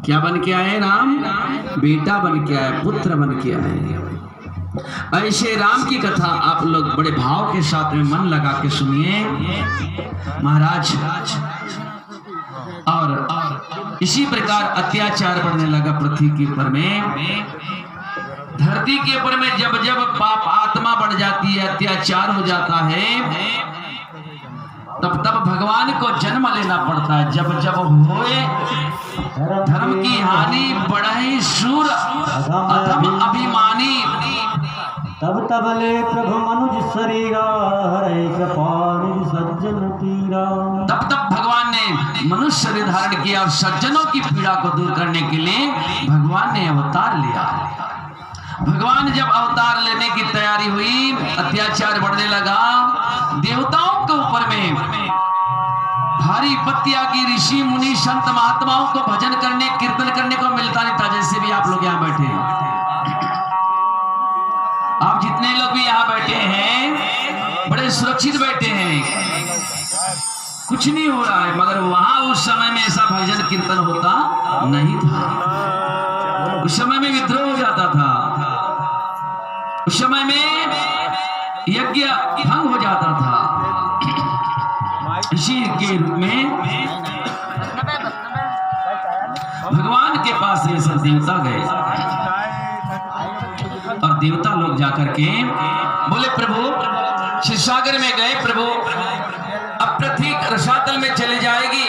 क्या बन के आए राम? बेटा बन के आए, पुत्र बन के आए। ऐसे राम की कथा आप लोग बड़े भाव के साथ में मन लगा के सुनिए महाराज। और इसी प्रकार अत्याचार बढ़ने लगा पृथ्वी के ऊपर में, धरती के ऊपर में। जब जब पाप आत्मा बढ़ जाती है, अत्याचार हो जाता है, तब तब भगवान को जन्म लेना पड़ता है। जब जब होए धर्म की हानि, बढ़े सूर अधम अभिमानी, तब तब ले प्रभु मनुज शरीरा, हरे कृपा निज सज्जन पीरा। तब तब भगवान ने मनुष्य शरीर धारण किया और सज्जनों की पीड़ा को दूर करने के लिए भगवान ने अवतार लिया। भगवान जब अवतार लेने की तैयारी हुई, अत्याचार बढ़ने लगा। देवताओं के ऊपर में भारी विपत्तियां की। ऋषि मुनि संत महात्माओं को भजन करने कीर्तन करने को मिलता नहीं था। जैसे भी आप लोग यहाँ बैठे हैं, आप जितने लोग भी यहाँ बैठे हैं बड़े सुरक्षित बैठे हैं, कुछ नहीं हो रहा है। मगर वहां उस समय में ऐसा भजन कीर्तन होता नहीं था। उस समय में विद्रोह हो जाता था, उस समय में यज्ञ भंग हो जाता था। इसी के रूप में भगवान के पास ये सब देवता गए और देवता लोग जाकर के बोले प्रभु, क्षीरसागर में गए प्रभु, अब पृथ्वी रसातल में चली जाएगी,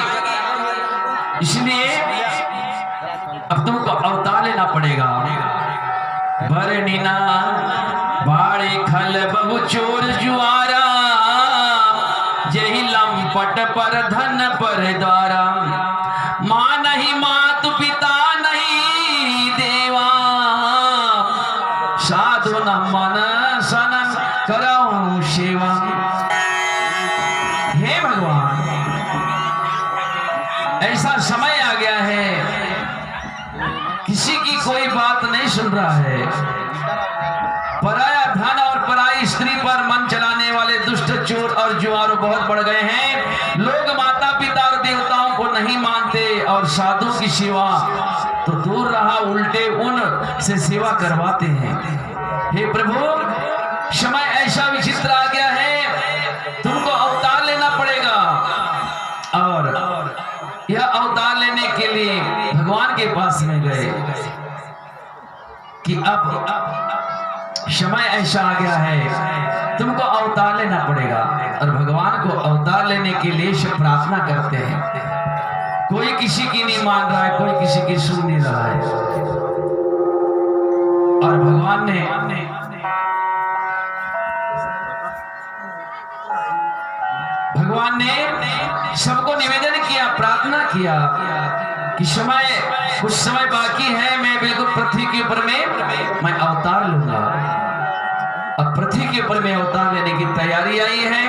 इसलिए अब तुमको अवतार लेना पड़ेगा। बरनीना बाड़े खल बहु चोर जुआरा, जही लंपट पर धन पर द्वारा। माँ नहीं मात पिता नहीं देवा, साधु न मन सनम कराऊं सेवा। हे भगवान, ऐसा समय आ गया है, किसी की कोई बात नहीं सुन रहा है। पराया धन और पराई स्त्री पर मन चलाने वाले दुष्ट चोर और जुआरों बहुत बढ़ गए हैं। लोग माता पिता और देवताओं को नहीं मानते और साधु की सेवा तो दूर रहा, उल्टे उन से सेवा करवाते हैं। हे प्रभु, समय ऐसा विचित्र आ गया है, तुमको अवतार लेना पड़ेगा। और यह अवतार लेने के लिए भगवान के पास में गए कि अब समय ऐसा आ गया है, तुमको अवतार लेना पड़ेगा। और भगवान को अवतार लेने के लिए सब प्रार्थना करते हैं। कोई किसी की नहीं मान रहा है, कोई किसी की सुन नहीं रहा है। और भगवान ने सबको निवेदन किया, प्रार्थना किया कि कुछ समय बाकी है, मैं बिल्कुल पृथ्वी के ऊपर में मैं अवतार लूंगा। अब पृथ्वी के ऊपर में अवतार लेने की तैयारी आई है।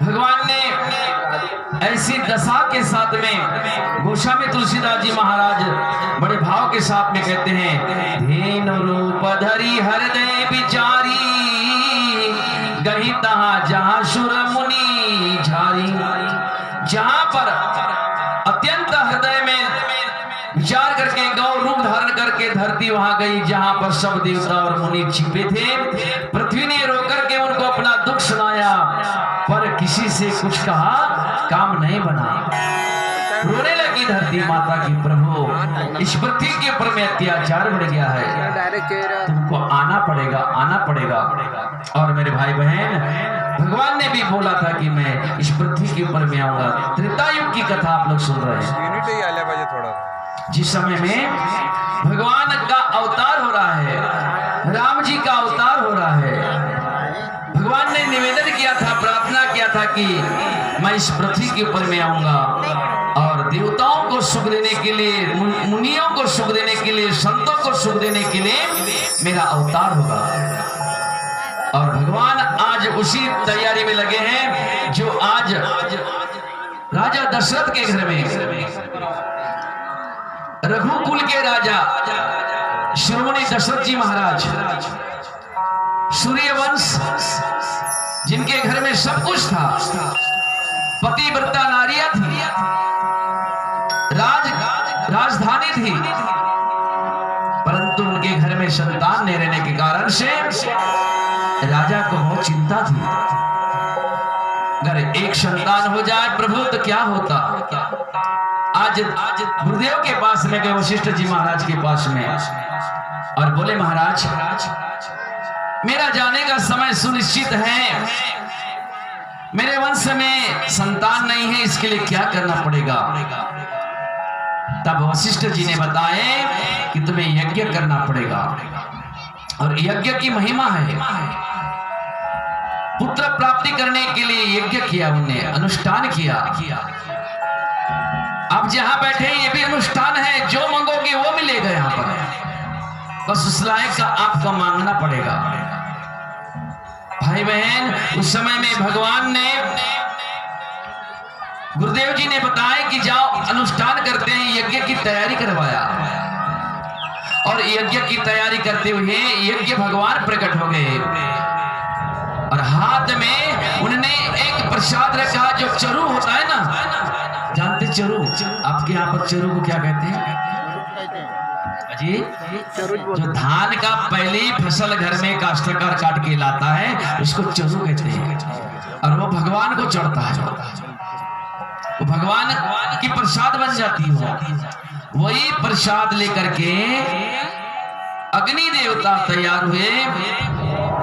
भगवान ने ऐसी दशा के साथ में गोस्वामी तुलसीदास जी महाराज बड़े भाव के साथ में कहते हैं, धेनु रूप धरी हृदय विचारी, गही तहां जहां सुर मुनि झारी। जहां पर अत्यंत हृदय में विचार करके गौ रूप धारण करके धरती वहां गई, जहां पर सब देवता और मुनि छिपे थे। पृथ्वी ने रोकर के उनको अपना दुख सुनाया, पर किसी से कुछ कहा काम नहीं बना। रोने लगी धरती माता की, प्रभु इस पृथ्वी के ऊपर में अत्याचार बढ़ गया है, तुमको आना पड़ेगा, आना पड़ेगा। और मेरे भाई बहन, भगवान ने भी बोला था कि मैं इस पृथ्वी के ऊपर में आऊंगा। त्रेतायुग की कथा आप लोग सुन रहे हैं। जिस समय में भगवान का अवतार हो रहा है, राम जी का अवतार हो रहा है, भगवान ने निवेदन किया था, प्रार्थना किया था कि मैं इस पृथ्वी के ऊपर में आऊंगा और देवताओं को सुख देने के लिए, मुनियों को सुख देने के लिए, संतों को सुख देने के लिए मेरा अवतार होगा। और भगवान आज उसी तैयारी में लगे हैं जो आज राजा दशरथ के घर में, रघुकुल के राजा शिरोमणि दशरथ जी महाराज, सूर्यवंश, जिनके घर में सब कुछ था, पतिव्रता नारियां थी, राज राजधानी थी, परंतु उनके घर में संतान नहीं रहने के कारण से राजा को बहुत चिंता थी। अगर एक संतान हो जाए प्रभु तो क्या होता। आज गुरुदेव के पास में गए, वशिष्ठ जी महाराज के पास में, और बोले महाराज मेरा जाने का समय सुनिश्चित है, मेरे वंश में संतान नहीं है, इसके लिए क्या करना पड़ेगा। तब वशिष्ठ जी ने बताए कि तुम्हें यज्ञ करना पड़ेगा, और यज्ञ की महिमा है। पुत्र प्राप्ति करने के लिए यज्ञ किया, उन्हें अनुष्ठान किया। आप जहां बैठे ये भी अनुष्ठान है, जो मांगोगे वो मिलेगा यहाँ पर, बस उस लायक का आपका मांगना पड़ेगा। भाई बहन, उस समय में भगवान ने, गुरुदेव जी ने बताया कि जाओ अनुष्ठान करते हैं, यज्ञ की तैयारी करवाया, और यज्ञ की तैयारी करते हुए यज्ञ भगवान प्रकट हो गए, और हाथ में उन्होंने एक प्रसाद रखा जो चरू होता है ना, जानते चरू, आपके यहाँ पर चरू को क्या कहते हैं जी? जो धान का पहली फसल घर में काश्तकार काट के लाता है उसको चरू कहते हैं, और वो भगवान को चढ़ता है, वो भगवान की प्रसाद बन जाती हो। वही प्रसाद लेकर के अग्नि देवता तैयार हुए,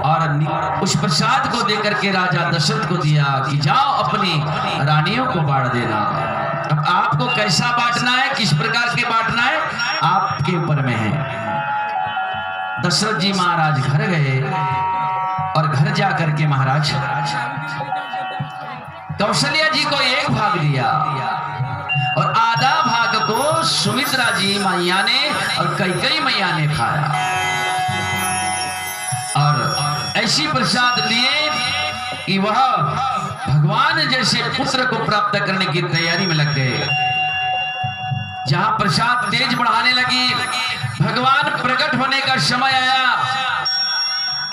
और उस प्रसाद को देकर के राजा दशरथ को दिया कि जाओ अपनी रानियों को बांट देना। अब आपको कैसा बांटना है, किस प्रकार के बांटना है, आपके ऊपर में है। दशरथ जी महाराज घर गए, और घर जाकर के महाराज कौशल्या जी को एक भाग दिया, और आधा भाग को सुमित्रा जी मैया ने और कैकेयी मैया ने खाया, और ऐसी प्रसाद लिए कि वह भगवान जैसे पुत्र को प्राप्त करने की तैयारी में लग गए। जहां प्रसाद तेज बढ़ाने लगी, भगवान प्रकट होने का समय आया,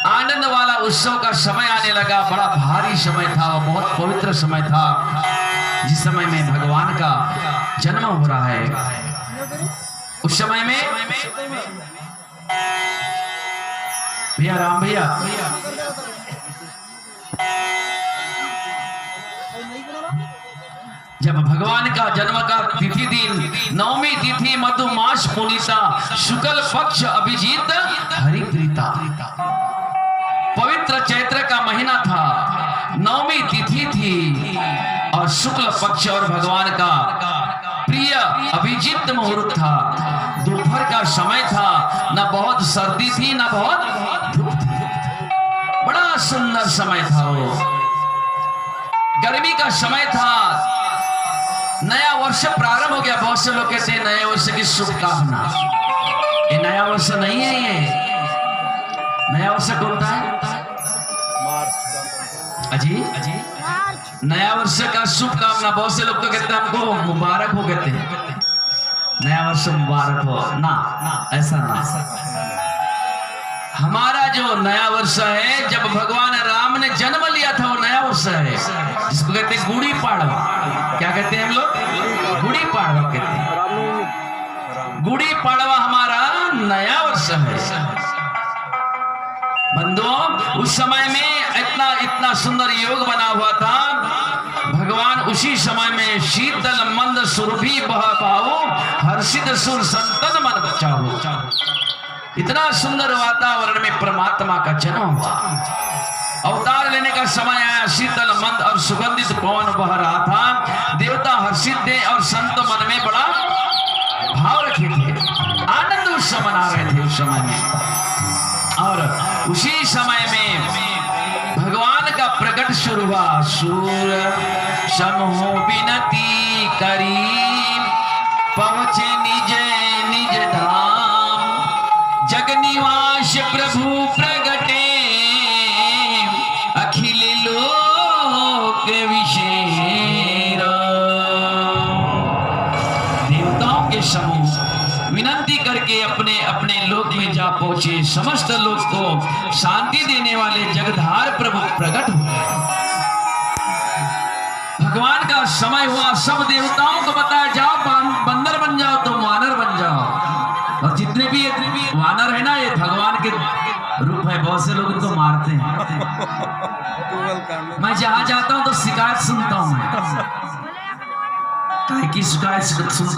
आनंद वाला उत्सव का समय आने लगा। बड़ा भारी समय था, वो बहुत पवित्र समय था, जिस समय में भगवान का जन्म हो रहा है। उस समय में भैया राम भैया, जब भगवान का जन्म का तिथि दिन नवमी तिथि मधुमास पुनीता शुक्ल पक्ष अभिजीत हरिप्रीता, पवित्र चैत्र का महीना था, नवमी तिथि थी, और शुक्ल पक्ष और भगवान का प्रिय अभिजीत मुहूर्त था। दोपहर का समय था, न बहुत सर्दी थी न बहुत धूप थी, बड़ा सुंदर समय था। वो गर्मी का समय था, नया वर्ष प्रारंभ हो गया। बहुत से लोग कहते हैं नए वर्ष की शुभकामना, ये नया वर्ष नहीं है, ये नया वर्ष कौन सा है अजी? नया वर्ष का शुभकामना। बहुत से लोग तो कहते हैं हमको मुबारक हो, कहते हैं नया वर्ष मुबारक हो ना, ऐसा ना। हमारा जो नया वर्ष है, जब भगवान राम ने जन्म लिया था, वो नया वर्ष है, जिसको कहते हैं गुड़ी पाड़वा। क्या कहते हैं हम लोग? गुड़ी पाड़वा कहते हैं। गुड़ी पाड़वा हमारा नया वर्ष है। बंधुओं, उस समय में इतना सुंदर योग बना हुआ था। भगवान उसी समय में शीतल मंद सुरभि बह पाओ, हर्षित सुर संतन मन बचाओ। इतना सुंदर वातावरण में परमात्मा का जन्म हुआ। अवतार लेने का समय आया, शीतल मंद और सुगंधित पवन बह रहा था। देवता हर्षित थे और संत मन में बड़ा भाव रखे थे, आनंद उत्सव मना रहे थे उस समय में। और उसी समय में भगवान का प्रकट शुरू हुआ। सूर समूह विनती करी, पहुंचे निज निज धाम, जग निवास प्रभु प्रगटे, अखिल लोक विशेष। देवताओं के समूह विनती करके अपने अपने लोक में जा पहुंचे। समस्त लोक को शांति देने वाले जगधार प्रभु प्रकट हुए। भगवान का समय हुआ, सब देवताओं को बताया जाओ बंदर बन जाओ तो वानर बन जितने भी वानर है ना, ये भगवान के रूप है। बहुत से लोग इनको मारते हैं। मैं जहां जाता हूं तो शिकायत सुनता हूं। मैं की शिकायत सुनता